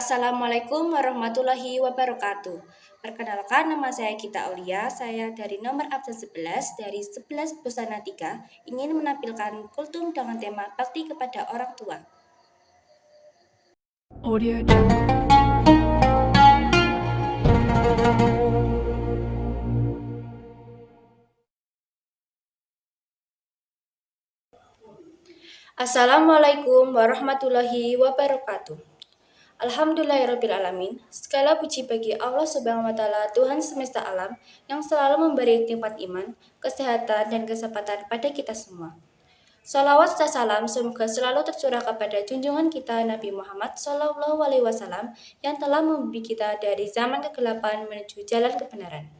Assalamualaikum warahmatullahi wabarakatuh. Perkenalkan, nama saya Gita Aulia. Saya dari nomor absen 11 dari 11 Busana 3 ingin menampilkan kultum dengan tema bakti kepada orang tua. Audio Jungle. Assalamualaikum warahmatullahi wabarakatuh. Alhamdulillahirrabbilalamin. Segala puji bagi Allah Subhanahu wa Ta'ala, Tuhan semesta alam, yang selalu memberi nikmat iman, kesehatan, dan kesempatan pada kita semua. Salawat dan salam semoga selalu tercurah kepada junjungan kita Nabi Muhammad SAW yang telah membimbing kita dari zaman kegelapan menuju jalan kebenaran.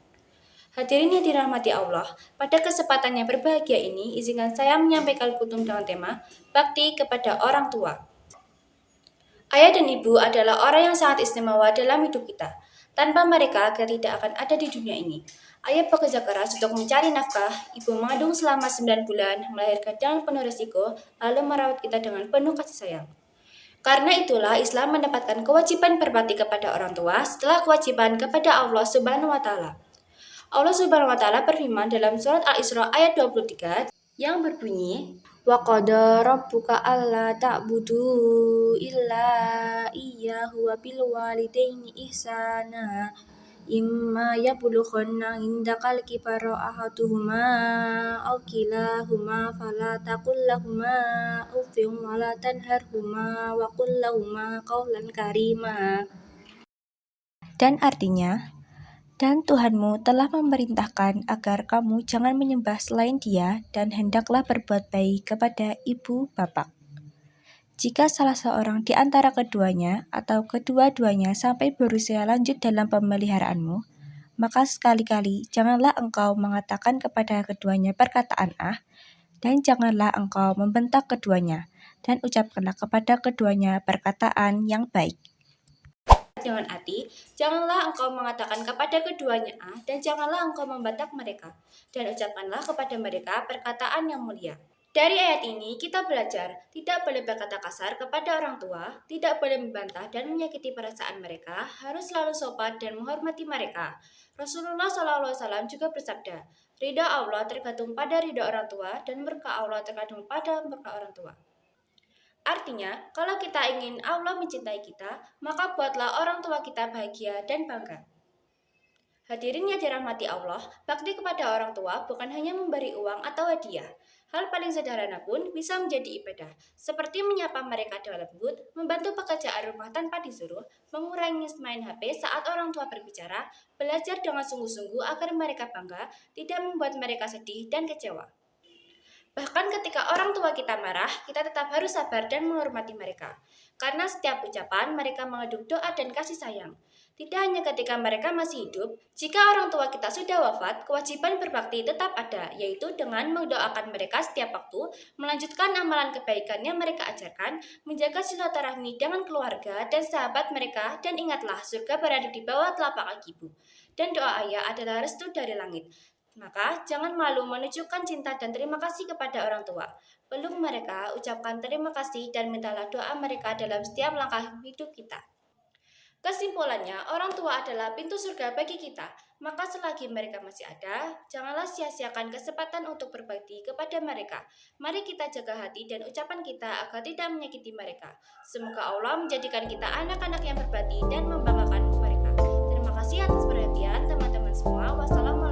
Hadirin yang dirahmati Allah, pada kesempatan yang berbahagia ini, izinkan saya menyampaikan kutum dengan tema Bakti kepada Orang Tua. Ayah dan ibu adalah orang yang sangat istimewa dalam hidup kita. Tanpa mereka, kita tidak akan ada di dunia ini. Ayah bekerja keras untuk mencari nafkah, ibu mengandung selama 9 bulan, melahirkan dengan penuh risiko, lalu merawat kita dengan penuh kasih sayang. Karena itulah Islam mendapatkan kewajiban berbakti kepada orang tua setelah kewajiban kepada Allah Subhanahu wa Ta'ala. Allah Subhanahu wa Ta'ala berfirman dalam surat Al-Isra ayat 23 yang berbunyi, wa qada rabbuka alla ta'budu illa iyyahu wa bil walidaini ihsana imma yablughanna indakal kibara ahaduhuma aw kilahuma fala taqul lahuma uffin wa la tanharhuma wa qul lahuma qawlan karima. Dan artinya, dan Tuhanmu telah memerintahkan agar kamu jangan menyembah selain Dia dan hendaklah berbuat baik kepada ibu bapak. Jika salah seorang di antara keduanya atau kedua-duanya sampai berusia lanjut dalam pemeliharaanmu, maka sekali-kali janganlah engkau mengatakan kepada keduanya perkataan dan janganlah engkau membentak keduanya, dan ucapkanlah kepada keduanya perkataan yang baik. Dengan hati, janganlah engkau mengatakan kepada keduanya dan janganlah engkau membentak mereka, dan ucapkanlah kepada mereka perkataan yang mulia. Dari ayat ini kita belajar tidak boleh berkata kasar kepada orang tua, tidak boleh membantah dan menyakiti perasaan mereka, harus selalu sopan dan menghormati mereka. Rasulullah SAW juga bersabda, ridha Allah tergantung pada ridha orang tua dan murka Allah tergantung pada murka orang tua. Artinya, kalau kita ingin Allah mencintai kita, maka buatlah orang tua kita bahagia dan bangga. Hadirin yang dirahmati Allah, bakti kepada orang tua bukan hanya memberi uang atau hadiah. Hal paling sederhana pun bisa menjadi ibadah, seperti menyapa mereka dengan lembut, membantu pekerjaan rumah tanpa disuruh, mengurangi main HP saat orang tua berbicara, belajar dengan sungguh-sungguh agar mereka bangga, tidak membuat mereka sedih dan kecewa. Bahkan ketika orang tua kita marah, kita tetap harus sabar dan menghormati mereka. Karena setiap ucapan mereka mengandung doa dan kasih sayang. Tidak hanya ketika mereka masih hidup, jika orang tua kita sudah wafat, kewajiban berbakti tetap ada, yaitu dengan mendoakan mereka setiap waktu, melanjutkan amalan kebaikan yang mereka ajarkan, menjaga silaturahmi dengan keluarga dan sahabat mereka, dan ingatlah surga berada di bawah telapak kaki ibu. Dan doa ayah adalah restu dari langit. Maka, jangan malu menunjukkan cinta dan terima kasih kepada orang tua. Peluk mereka, ucapkan terima kasih, dan mintalah doa mereka dalam setiap langkah hidup kita. Kesimpulannya, orang tua adalah pintu surga bagi kita. Maka selagi mereka masih ada, janganlah sia-siakan kesempatan untuk berbakti kepada mereka. Mari kita jaga hati dan ucapan kita agar tidak menyakiti mereka. Semoga Allah menjadikan kita anak-anak yang berbakti dan membanggakan mereka. Terima kasih atas perhatian teman-teman semua. Wassalamualaikum.